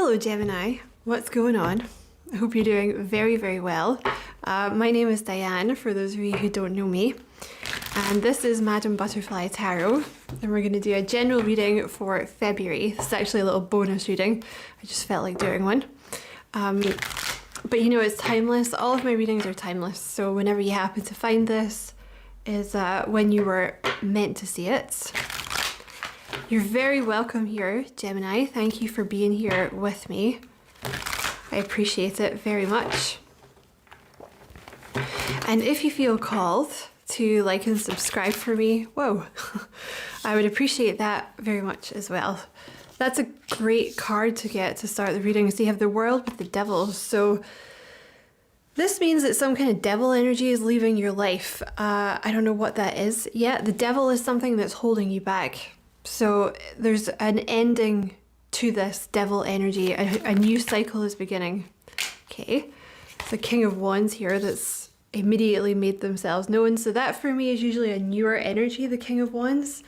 Hello Gemini, what's going on? I hope you're doing very, very well. My name is Diane, for those of you who don't know me. And this is Madam Butterfly Tarot. And we're going to do a general reading for February. This is actually a little bonus reading. I just felt like doing one. But you know, it's timeless. All of my readings are timeless. So whenever you happen to find this is when you were meant to see it. You're very welcome here, Gemini. Thank you for being here with me. I appreciate it very much. And if you feel called to like and subscribe for me, whoa, I would appreciate that very much as well. That's a great card to get to start the reading. So you have the World with the Devil. So this means that some kind of devil energy is leaving your life. I don't know what that is yet. The devil is something that's holding you back. So there's an ending to this devil energy. A new cycle is beginning. Okay, the King of Wands here that's immediately made themselves known. So that for me is usually a newer energy, the King of Wands.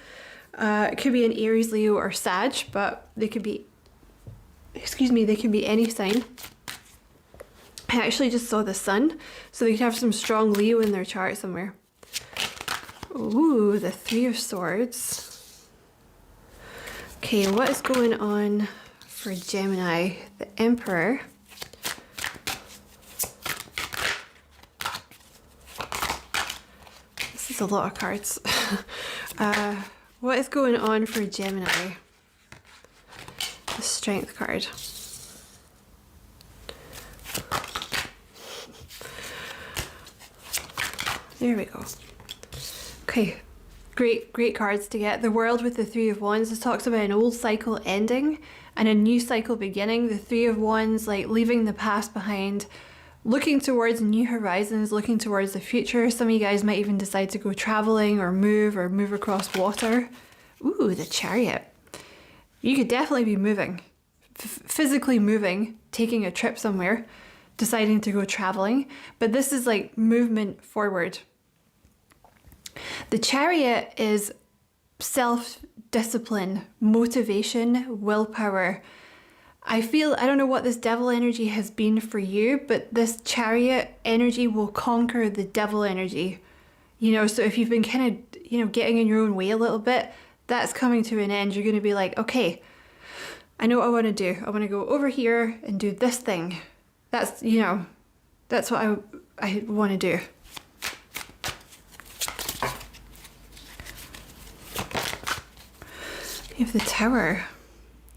It could be an Aries, Leo, or Sag, but they could be, they can be any sign. I actually just saw the Sun, so they could have some strong Leo in their chart somewhere. Ooh, the Three of Swords. Okay, what is going on for Gemini? The Emperor. This is a lot of cards. What is going on for Gemini? The Strength card. There we go. Okay. Great cards to get. The World with the Three of Wands. This talks about an old cycle ending and a new cycle beginning. The Three of Wands, like leaving the past behind, looking towards new horizons, looking towards the future. Some of you guys might even decide to go traveling or move across water. Ooh, the Chariot. You could definitely be moving, physically moving, taking a trip somewhere, deciding to go traveling. But this is like movement forward. The Chariot is self-discipline, motivation, willpower. I don't know what this devil energy has been for you, but this Chariot energy will conquer the devil energy. You know, so if you've been kind of, you know, getting in your own way a little bit, that's coming to an end. You're going to be like, okay, I know what I want to do. I want to go over here and do this thing. That's, you know, that's what I want to do. You have the Tower.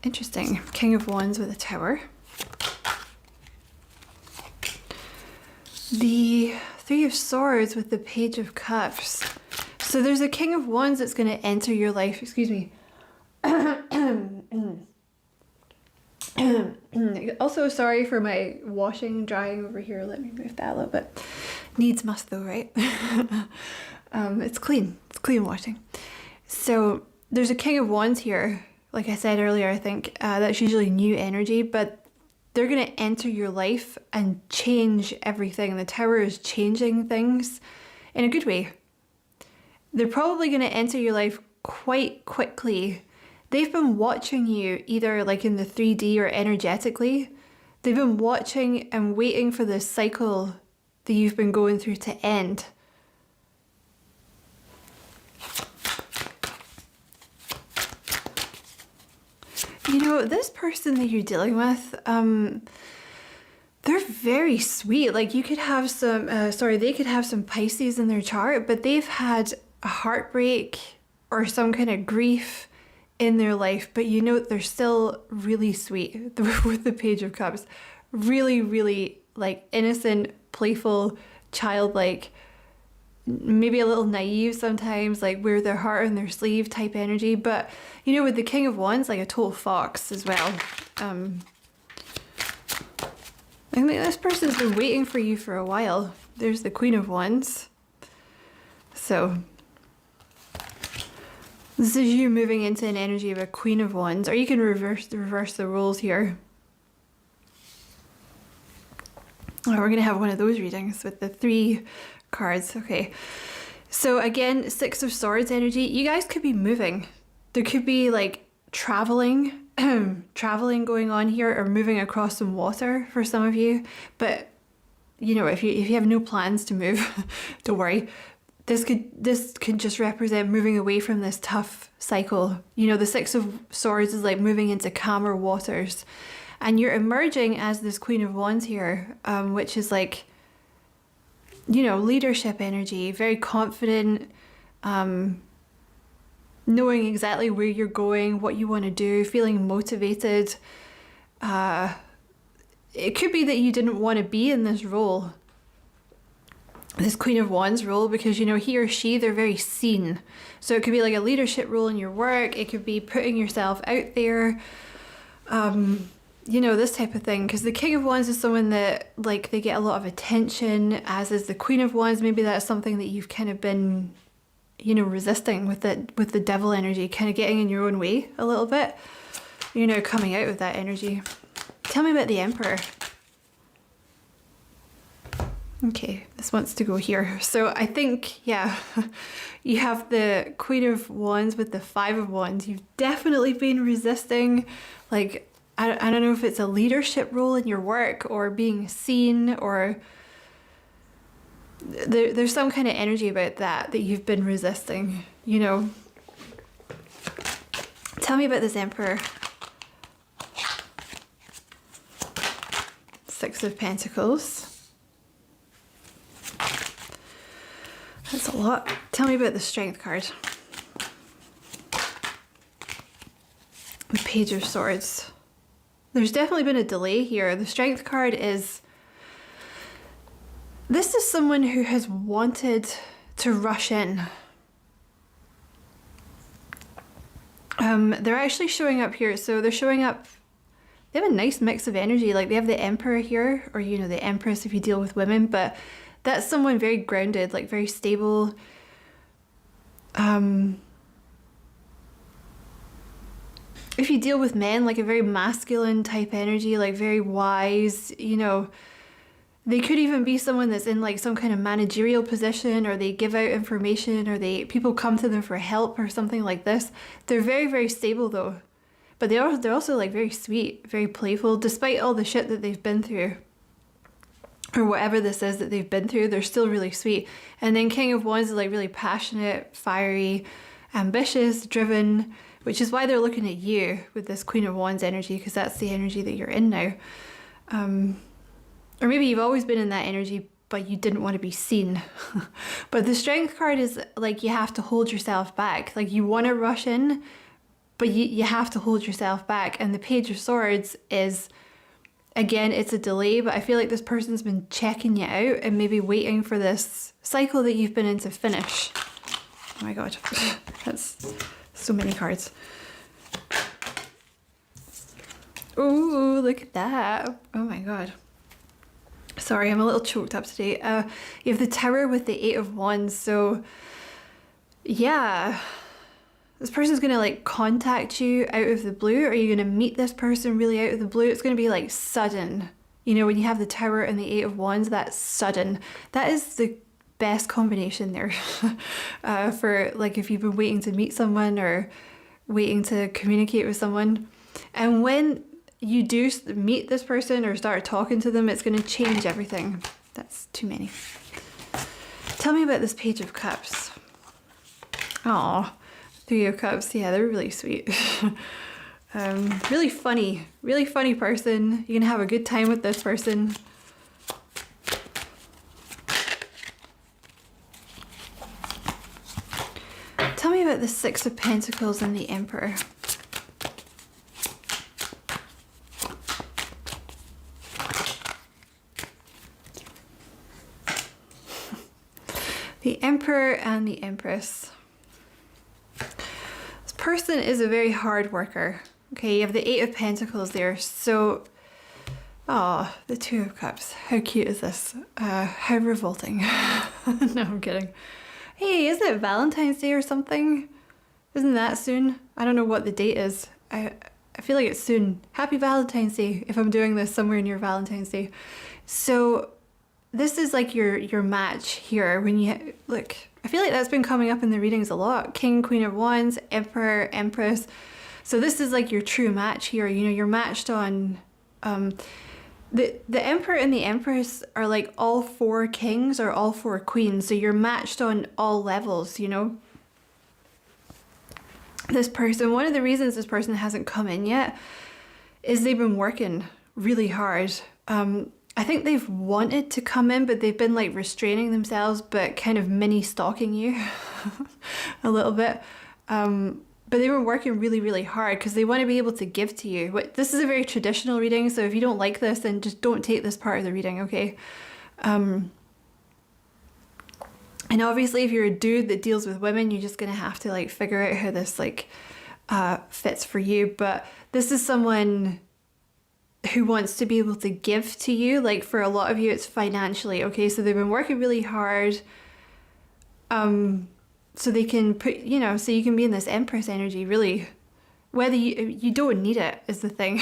Interesting. King of Wands with a Tower. The Three of Swords with the Page of Cups. So there's a King of Wands that's going to enter your life. Excuse me. Also, sorry for my washing, drying over here. Let me move that a little bit. Needs must though, right? It's clean. It's clean washing. So there's a King of Wands here, like I said earlier, I think, that's usually new energy, but they're going to enter your life and change everything. The Tower is changing things in a good way. They're probably going to enter your life quite quickly. They've been watching you either like in the 3D or energetically. They've been watching and waiting for this cycle that you've been going through to end. You know, this person that you're dealing with, they're very sweet. Like you could have some, they could have some Pisces in their chart, but they've had a heartbreak or some kind of grief in their life. But you know, they're still really sweet with the Page of Cups. Really, really like innocent, playful, childlike, maybe a little naive sometimes, like wear their heart on their sleeve type energy. But you know, with the King of Wands, like a total fox as well. I think this person's been waiting for you for a while. There's the Queen of Wands. So this is you moving into an energy of a Queen of Wands, or you can reverse the roles here. Oh, we're gonna have one of those readings with the 3 cards. Okay, so again, Six of Swords energy. You guys could be moving. There could be like traveling traveling going on here, or moving across some water for some of you. But you know, if you have no plans to move, don't worry. This could just represent moving away from this tough cycle. You know, the Six of Swords is like moving into calmer waters, and you're emerging as this Queen of Wands here, which is like, you know, leadership energy, very confident, knowing exactly where you're going, what you want to do, feeling motivated. It could be that you didn't want to be in this role, this Queen of Wands role, because, you know, he or she, they're very seen. So it could be like a leadership role in your work. It could be putting yourself out there, you know, this type of thing. Because the King of Wands is someone that, like, they get a lot of attention, as is the Queen of Wands. Maybe that's something that you've kind of been, you know, resisting with the Devil energy, kind of getting in your own way a little bit. You know, coming out with that energy. Tell me about the Emperor. Okay, this wants to go here. So I think, yeah, you have the Queen of Wands with the Five of Wands. You've definitely been resisting, like, I don't know if it's a leadership role in your work, or being seen, or there's some kind of energy about that you've been resisting, you know. Tell me about this Emperor. Six of Pentacles. That's a lot. Tell me about the Strength card. The Page of Swords. There's definitely been a delay here. The Strength card is... This is someone who has wanted to rush in. They're actually showing up here. So they're showing up... They have a nice mix of energy. Like, they have the Emperor here, or, you know, the Empress if you deal with women, but that's someone very grounded, like very stable. If you deal with men, like a very masculine type energy, like very wise, you know. They could even be someone that's in like some kind of managerial position, or they give out information, or people come to them for help or something like this. They're very, very stable though. But they're also like very sweet, very playful, despite all the shit that they've been through. Or whatever this is that they've been through, they're still really sweet. And then King of Wands is like really passionate, fiery, ambitious, driven, which is why they're looking at you with this Queen of Wands energy, because that's the energy that you're in now. Or maybe you've always been in that energy, but you didn't want to be seen. But the Strength card is like, you have to hold yourself back. Like, you want to rush in, but you have to hold yourself back. And the Page of Swords is, again, it's a delay, but I feel like this person's been checking you out and maybe waiting for this cycle that you've been in to finish. Oh my God, that's so many cards. Oh, look at that. Oh my God. Sorry, I'm a little choked up today. You have the Tower with the Eight of Wands. So yeah, this person's going to like contact you out of the blue. Or you're going to meet this person really out of the blue. It's going to be like sudden. You know, when you have the Tower and the Eight of Wands, that's sudden. That is the best combination there for like if you've been waiting to meet someone or waiting to communicate with someone. And when you do meet this person or start talking to them, it's going to change everything. That's too many. Tell me about this Page of Cups. Oh, Three of Cups. Yeah, they're really sweet. Really funny person. You can have a good time with this person. Tell me about the Six of Pentacles and the Emperor. The Emperor and the Empress. This person is a very hard worker. Okay, you have the Eight of Pentacles there. So, oh, the Two of Cups. How cute is this? How revolting. No, I'm kidding. Hey, isn't it Valentine's Day or something? Isn't that soon? I don't know what the date is. I feel like it's soon. Happy Valentine's Day if I'm doing this somewhere near Valentine's Day. So this is like your match here. When you look, I feel like that's been coming up in the readings a lot. King, Queen of Wands, Emperor, Empress. So this is like your true match here. You know, you're matched on the Emperor and the Empress are like all 4 kings or all 4 queens. So you're matched on all levels, you know. This person, one of the reasons this person hasn't come in yet is they've been working really hard. I think they've wanted to come in, but they've been like restraining themselves, but kind of mini stalking you a little bit. But they were working really, really hard because they want to be able to give to you. This is a very traditional reading, so if you don't like this, then just don't take this part of the reading, okay? And obviously, if you're a dude that deals with women, you're just going to have to like figure out how this like fits for you. But this is someone who wants to be able to give to you. Like for a lot of you, it's financially, okay? So they've been working really hard. So they can put, you know, so you can be in this Empress energy, really. Whether you don't need it is the thing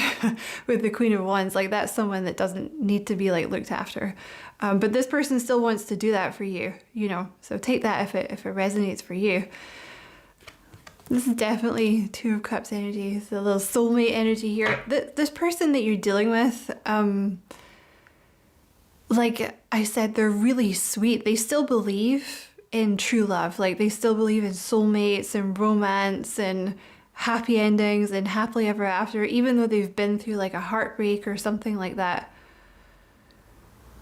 with the Queen of Wands. Like that's someone that doesn't need to be like looked after. But this person still wants to do that for you, you know. So take that if it resonates for you. This is definitely 2 of Cups energy. It's a little soulmate energy here. This person that you're dealing with, like I said, they're really sweet. They still believe in true love. Like they still believe in soulmates and romance and happy endings and happily ever after, even though they've been through like a heartbreak or something like that.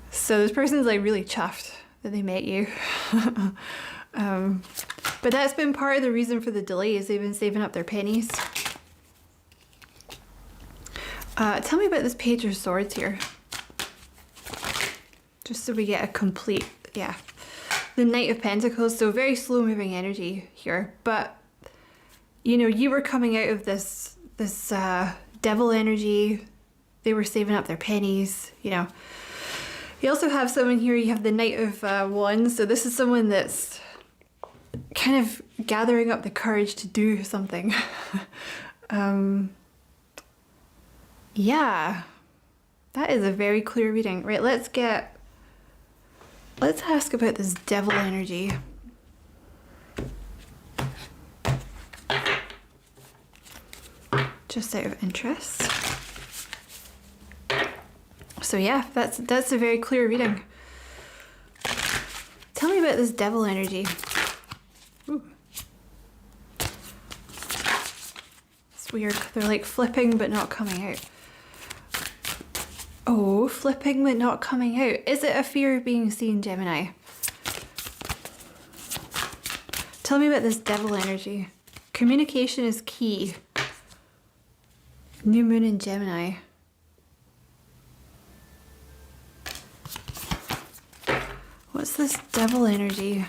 So this person's like really chuffed that they met you. But that's been part of the reason for the delay, is they've been saving up their pennies. Tell me about this Page of Swords here. Just so we get a complete, yeah. The Knight of Pentacles, so very slow moving energy here. But, you know, you were coming out of this devil energy. They were saving up their pennies, you know. You also have someone here, you have the Knight of Wands. So this is someone that's kind of gathering up the courage to do something. Yeah, that is a very clear reading. Right, let's ask about this devil energy. Just out of interest. So yeah, that's a very clear reading. Tell me about this devil energy. Ooh. It's weird. They're like flipping but not coming out. Oh, flipping but not coming out. Is it a fear of being seen, Gemini? Tell me about this devil energy. Communication is key. New moon in Gemini. What's this devil energy?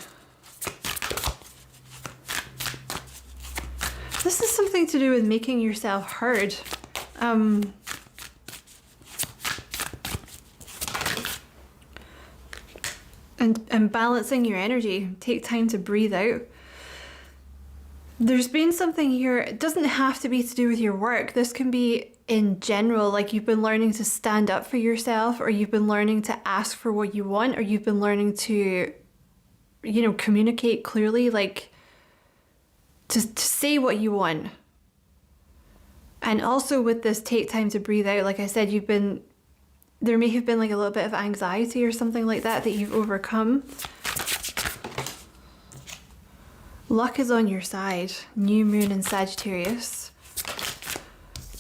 This is something to do with making yourself heard. And balancing your energy. Take time to breathe out. There's been something here. It doesn't have to be to do with your work. This can be in general, like you've been learning to stand up for yourself, or you've been learning to ask for what you want, or you've been learning to, you know, communicate clearly, like to say what you want. And also with this take time to breathe out, like I said, there may have been like a little bit of anxiety or something like that you've overcome. Luck is on your side. New moon in Sagittarius.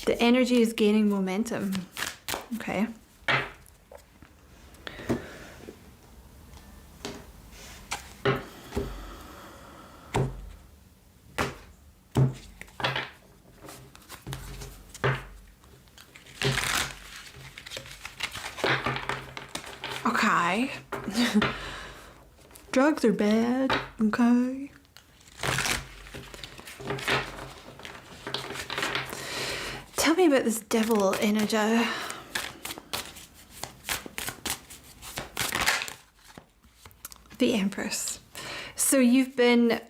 The energy is gaining momentum. Okay. Okay. Drugs are bad. Okay. Tell me about this devil energy. The Empress. So you've been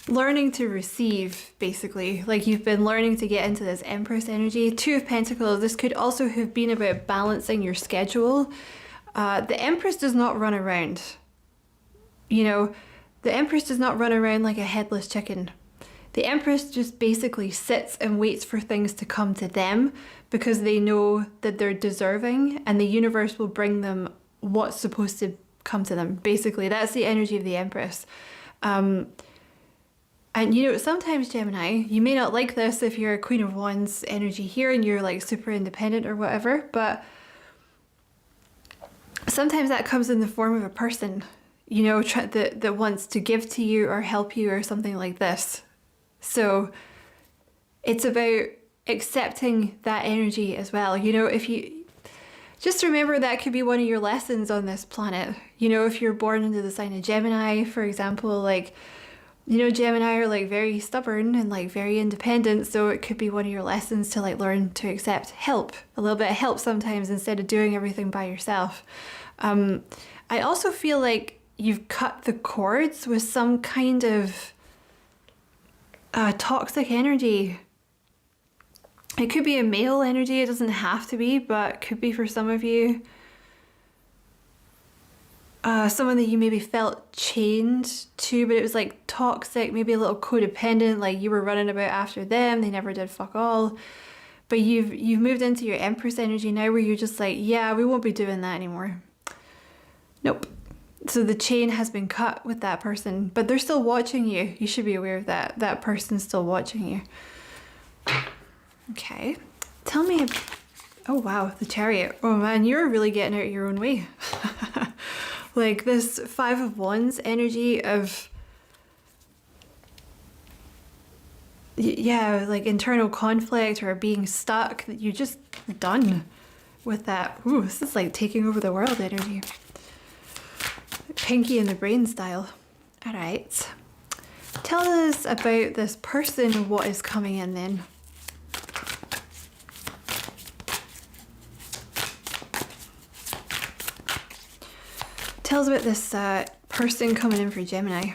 learning to receive, basically. Like you've been learning to get into this Empress energy. 2 of Pentacles. This could also have been about balancing your schedule. The Empress does not run around. You know, the Empress does not run around like a headless chicken. The Empress just basically sits and waits for things to come to them because they know that they're deserving and the universe will bring them what's supposed to come to them. Basically, that's the energy of the Empress. And you know, sometimes Gemini, you may not like this if you're a Queen of Wands energy here and you're like super independent or whatever, but sometimes that comes in the form of a person, you know, that wants to give to you or help you or something like this. So it's about accepting that energy as well. You know, if you just remember that could be one of your lessons on this planet. You know, if you're born into the sign of Gemini, for example, like, you know, Gemini are like very stubborn and like very independent. So it could be one of your lessons to like learn to accept help, a little bit of help sometimes instead of doing everything by yourself. I also feel like you've cut the cords with some kind of toxic energy. It could be a male energy, it doesn't have to be, but it could be for some of you. Someone that you maybe felt chained to, but it was like toxic, maybe a little codependent, like you were running about after them, they never did fuck all. But you've moved into your Empress energy now where you're just like, yeah, we won't be doing that anymore. Nope. So the chain has been cut with that person, but they're still watching you. You should be aware of that. That person's still watching you. Okay. Tell me. Oh, wow. The Chariot. Oh, man, you're really getting out of your own way. Like this Five of Wands energy of, yeah, like internal conflict or being stuck. That you're just done with that. Ooh, this is like taking over the world energy. Pinky in the Brain style. All right. Tell us about this person and what is coming in then. Tell us about this person coming in for Gemini.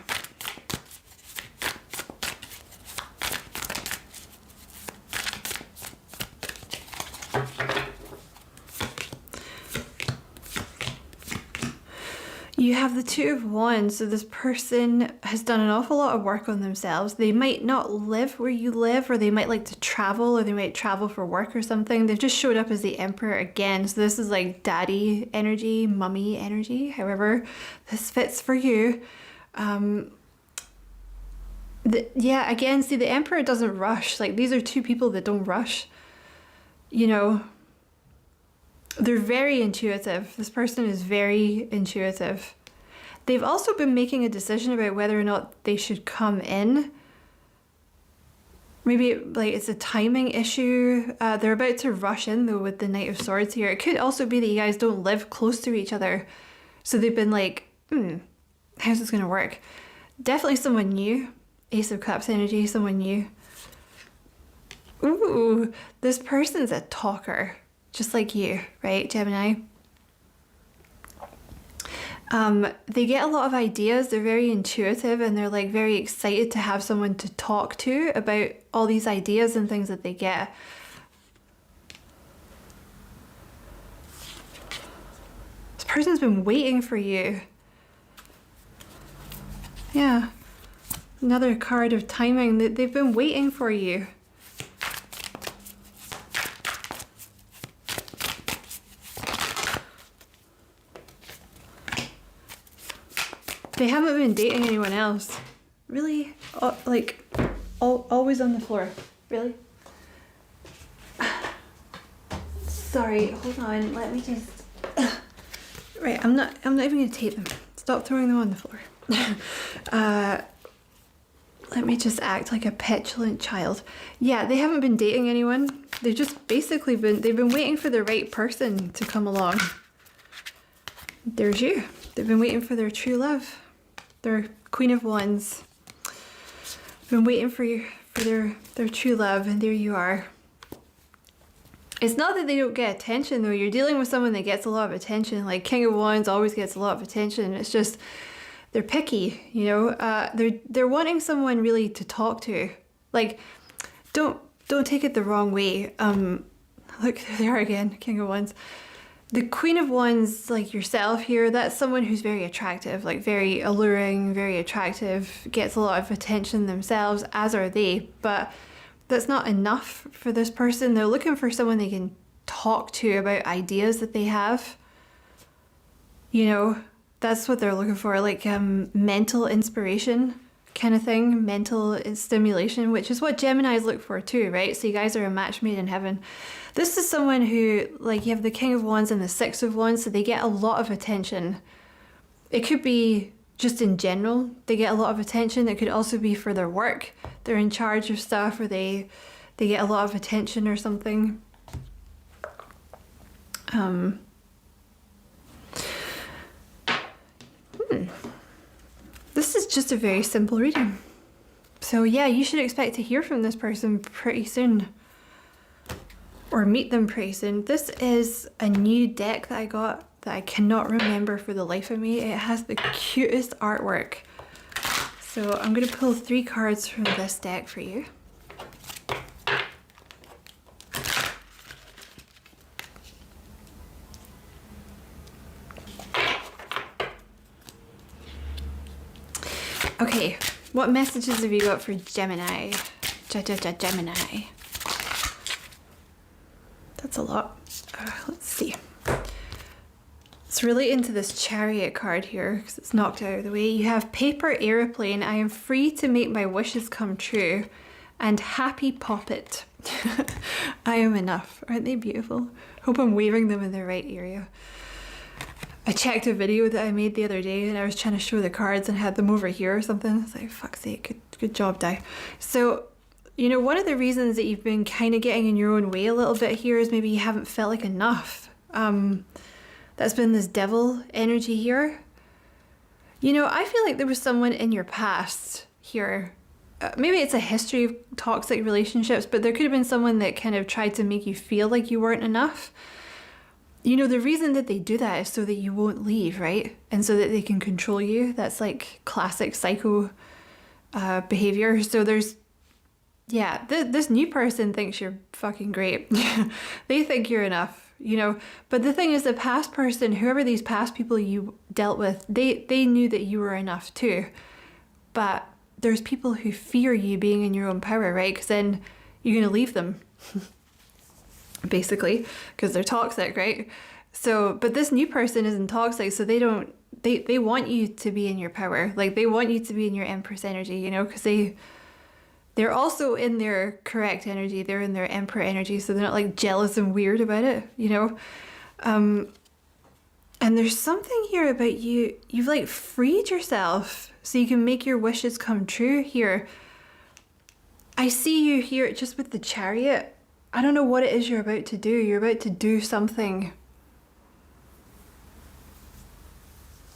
You have the Two of Wands, so this person has done an awful lot of work on themselves. They might not live where you live, or they might like to travel, or they might travel for work or something. They've just showed up as the Emperor again, so this is like daddy energy, mummy energy, however this fits for you. Yeah, again, see, the Emperor doesn't rush. Like, these are two people that don't rush, you know. They're very intuitive. This person is very intuitive. They've also been making a decision about whether or not they should come in. Maybe like it's a timing issue. They're about to rush in though with the Knight of Swords here. It could also be that you guys don't live close to each other. So they've been like, how's this gonna work? Definitely someone new. Ace of Cups energy, someone new. Ooh, this person's a talker. Just like you, right, Gemini? They get a lot of ideas, they're very intuitive, and they're like very excited to have someone to talk to about all these ideas and things that they get. This person's been waiting for you. Yeah. Another card of timing. They've been waiting for you. They haven't been dating anyone else. Really? Like, always on the floor. Really? Sorry, hold on. Let me just... Right, I'm not even going to tape them. Stop throwing them on the floor. Let me just act like a petulant child. Yeah, they haven't been dating anyone. They've just basically they've been waiting for the right person to come along. There's you. They've been waiting for their true love. Their Queen of Wands. Been waiting for their true love, and there you are. It's not that they don't get attention though. You're dealing with someone that gets a lot of attention. Like King of Wands always gets a lot of attention. It's just they're picky, you know. They're wanting someone really to talk to. Like, don't take it the wrong way. Look, there they are again, King of Wands. the Queen of Wands, like yourself here, that's someone who's very attractive, like very alluring, very attractive, gets a lot of attention themselves, as are they. But that's not enough for this person. They're looking for someone they can talk to about ideas that they have. You know, that's what they're looking for, like mental inspiration kind of thing, mental stimulation, which is what Geminis look for too, right? So you guys are a match made in heaven. This is someone who, like, you have the King of Wands and the Six of Wands, so they get a lot of attention. It could be just in general, they get a lot of attention. It could also be for their work. They're in charge of stuff, or they get a lot of attention or something. This is just a very simple reading. So yeah, you should expect to hear from this person pretty soon. Or meet them pretty soon. This is a new deck that I got that I cannot remember for the life of me. It has the cutest artwork. So I'm going to pull 3 cards from this deck for you. Okay, what messages have you got for Gemini? Gemini. That's a lot. Let's see. It's relating to this Chariot card here because it's knocked out of the way. You have Paper Aeroplane. I am free to make my wishes come true. And Happy Poppet. I am enough. Aren't they beautiful? Hope I'm waving them in the right area. I checked a video that I made the other day and I was trying to show the cards and had them over here or something. It's like, fuck's sake, good job, Di. So, you know, one of the reasons that you've been kind of getting in your own way a little bit here is maybe you haven't felt like enough. That's been this devil energy here. You know, I feel like there was someone in your past here. Maybe it's a history of toxic relationships, but there could have been someone that kind of tried to make you feel like you weren't enough. You know, the reason that they do that is so that you won't leave, right? And so that they can control you. That's like classic psycho behavior. So there's, yeah, this new person thinks you're fucking great. They think you're enough, you know. But the thing is, the past person, whoever these past people you dealt with, they knew that you were enough too. But there's people who fear you being in your own power, right? Because then you're going to leave them. Basically, because they're toxic, right? So, but this new person isn't toxic, so they want you to be in your power. Like, they want you to be in your Empress energy, you know, because they're also in their correct energy. They're in their Emperor energy, so they're not like jealous and weird about it, you know. And there's something here about you've like freed yourself so you can make your wishes come true here. I see you here just with the Chariot. I don't know what it is you're about to do. You're about to do something.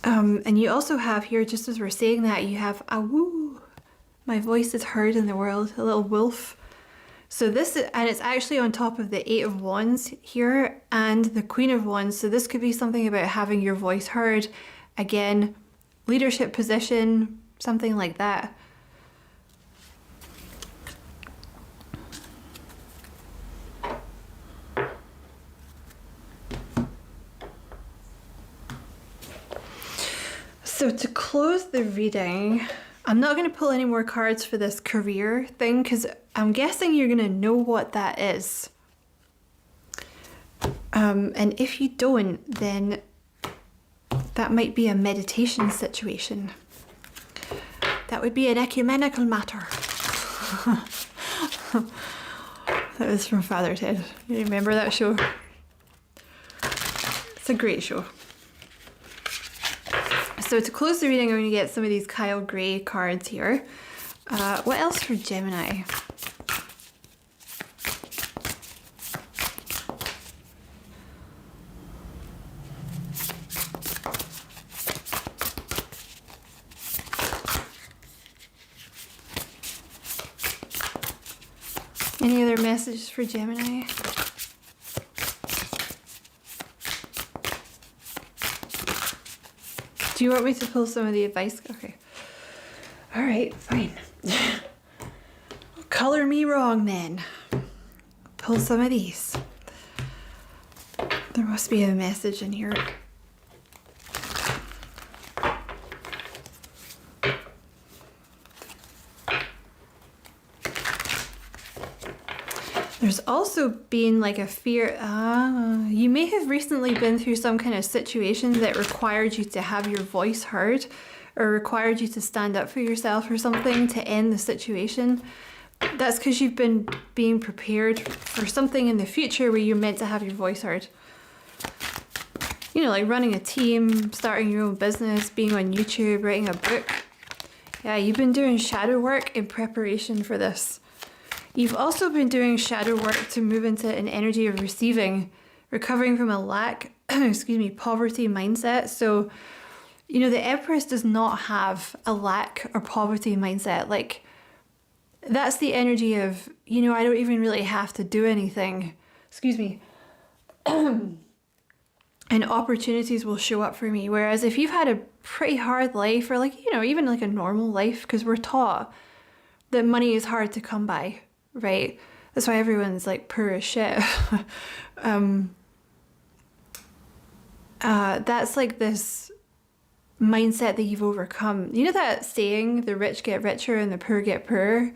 And you also have here, just as we're saying that, you have a woo. My voice is heard in the world, a little wolf. So this, and it's actually on top of the 8 of Wands here and the Queen of Wands. So this could be something about having your voice heard. Again, leadership position, something like that. So to close the reading, I'm not going to pull any more cards for this career thing because I'm guessing you're going to know what that is. And if you don't, then that might be a meditation situation. That would be an ecumenical matter. That was from Father Ted. You remember that show? It's a great show. So to close the reading, I'm going to get some of these Kyle Gray cards here. What else for Gemini? Any other messages for Gemini? Do you want me to pull some of the advice? Okay. All right, fine. Color me wrong then. Pull some of these. There must be a message in here. There's also been like a fear, you may have recently been through some kind of situation that required you to have your voice heard or required you to stand up for yourself or something to end the situation. That's because you've been being prepared for something in the future where you're meant to have your voice heard. You know, like running a team, starting your own business, being on YouTube, writing a book. Yeah, you've been doing shadow work in preparation for this. You've also been doing shadow work to move into an energy of receiving, recovering from a lack, poverty mindset. So, you know, the Empress does not have a lack or poverty mindset. Like, that's the energy of, you know, I don't even really have to do anything. And opportunities will show up for me. Whereas if you've had a pretty hard life, or like, you know, even like a normal life, because we're taught that money is hard to come by, right? That's why everyone's like poor as shit. That's like this mindset that you've overcome. You know that saying, the rich get richer and the poor get poorer?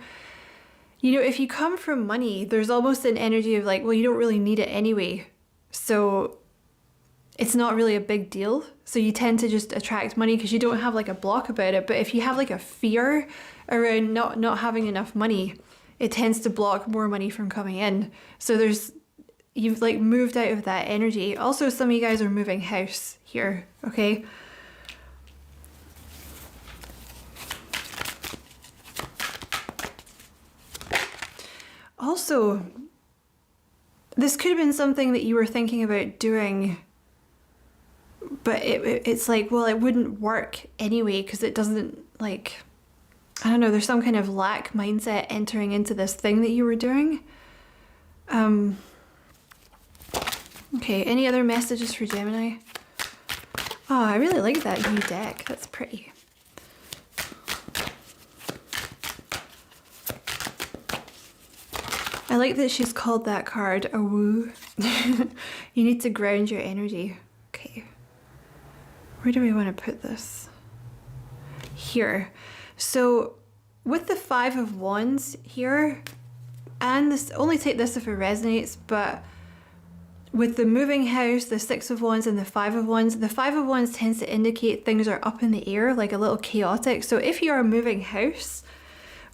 You know, if you come from money, there's almost an energy of like, well, you don't really need it anyway. So it's not really a big deal. So you tend to just attract money because you don't have like a block about it. But if you have like a fear around not having enough money, it tends to block more money from coming in. So you've like moved out of that energy. Also, some of you guys are moving house here, okay? Also, this could have been something that you were thinking about doing, but it's like, well, it wouldn't work anyway because it doesn't, like, I don't know, there's some kind of lack mindset entering into this thing that you were doing. Okay, any other messages for Gemini? Oh, I really like that new deck. That's pretty. I like that she's called that card a woo. You need to ground your energy. Okay. Where do we want to put this? Here. So with the 5 of Wands here, and this, only take this if it resonates, but with the moving house, the 6 of Wands and the 5 of Wands, the 5 of Wands tends to indicate things are up in the air, like a little chaotic. So if you are moving house,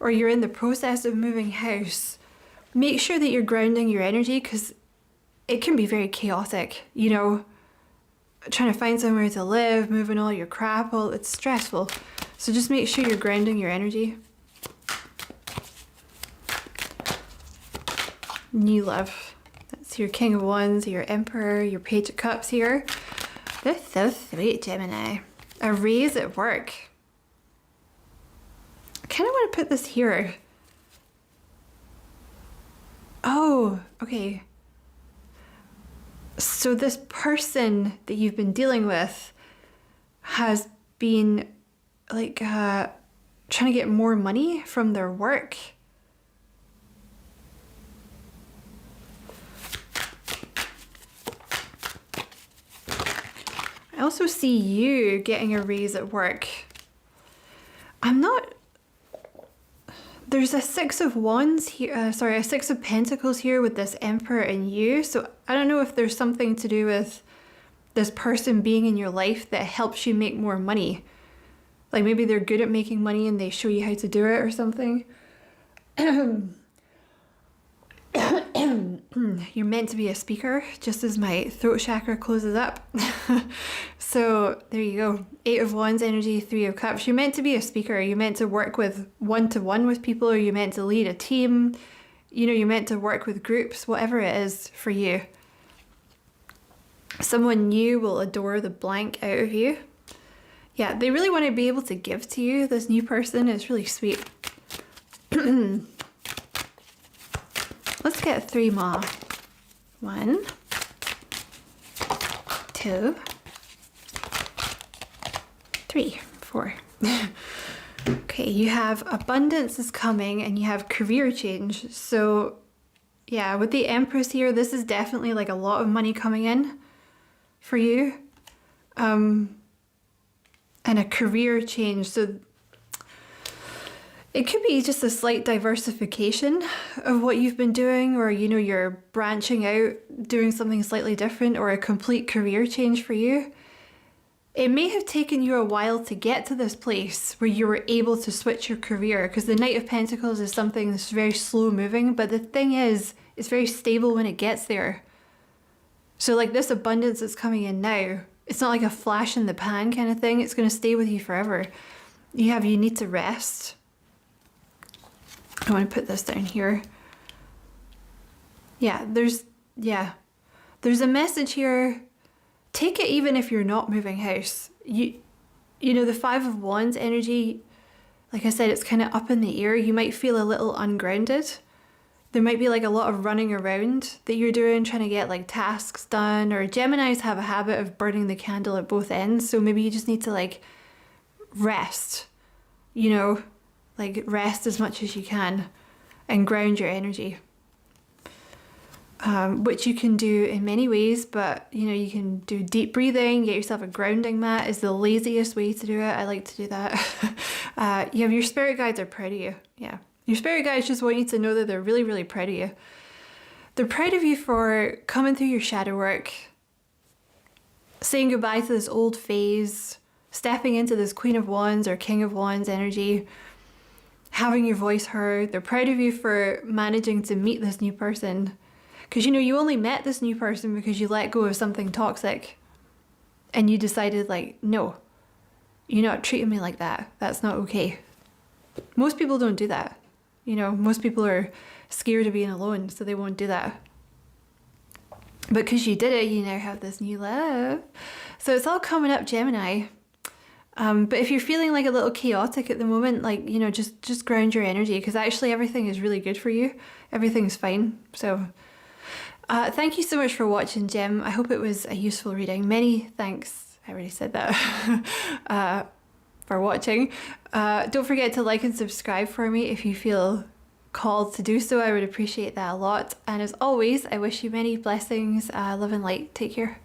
or you're in the process of moving house, make sure that you're grounding your energy, because it can be very chaotic, you know, trying to find somewhere to live, moving all your crap, it's stressful. So just make sure you're grounding your energy. New love. That's your King of Wands, your Emperor, your Page of Cups here. That's so sweet, Gemini. A raise at work. I kind of want to put this here. Oh, okay. So this person that you've been dealing with has been like trying to get more money from their work. I also see you getting a raise at work. There's a 6 of Wands here, a 6 of Pentacles here with this Emperor and you. So I don't know if there's something to do with this person being in your life that helps you make more money. Like maybe they're good at making money and they show you how to do it or something. You're meant to be a speaker, just as my throat chakra closes up. So there you go. 8 of Wands energy, 3 of Cups. You're meant to be a speaker. You're meant to work with one-to-one with people, or you're meant to lead a team. You know, you're meant to work with groups, whatever it is for you. Someone new will adore the blank out of you. Yeah, they really want to be able to give to you. This new person is really sweet. Let's get 3 more. 1, 2, 3, 4. Okay, you have abundance is coming and you have career change. So yeah, with the Empress here, this is definitely like a lot of money coming in. for you, and a career change. So it could be just a slight diversification of what you've been doing, or, you know, you're branching out, doing something slightly different, or a complete career change for you. It may have taken you a while to get to this place where you were able to switch your career, because the Knight of Pentacles is something that's very slow moving, but the thing is, it's very stable when it gets there. So like this abundance that's coming in now, it's not like a flash in the pan kind of thing. It's going to stay with you forever. You need to rest. I want to put this down here. Yeah, there's a message here. Take it even if you're not moving house. You know, the Five of Wands energy, like I said, it's kind of up in the air. You might feel a little ungrounded. There might be like a lot of running around that you're doing, trying to get like tasks done, or Geminis have a habit of burning the candle at both ends. So maybe you just need to like rest, you know, like rest as much as you can and ground your energy. Which you can do in many ways, but you know, you can do deep breathing, get yourself a grounding mat is the laziest way to do it. I like to do that. You have your spirit guides are proud of you. Yeah. Your spirit guides just want you to know that they're really, really proud of you. They're proud of you for coming through your shadow work, saying goodbye to this old phase, stepping into this Queen of Wands or King of Wands energy, having your voice heard. They're proud of you for managing to meet this new person. Because, you know, you only met this new person because you let go of something toxic and you decided, like, no, you're not treating me like that. That's not okay. Most people don't do that. You know, most people are scared of being alone, so they won't do that. But because you did it, you now have this new love. So it's all coming up, Gemini. But if you're feeling like a little chaotic at the moment, like, you know, just ground your energy, because actually everything is really good for you. Everything's fine. So thank you so much for watching, Gem. I hope it was a useful reading. Many thanks. I already said that. For watching. Don't forget to like and subscribe for me if you feel called to do so. I would appreciate that a lot. And as always, I wish you many blessings, love and light. Take care.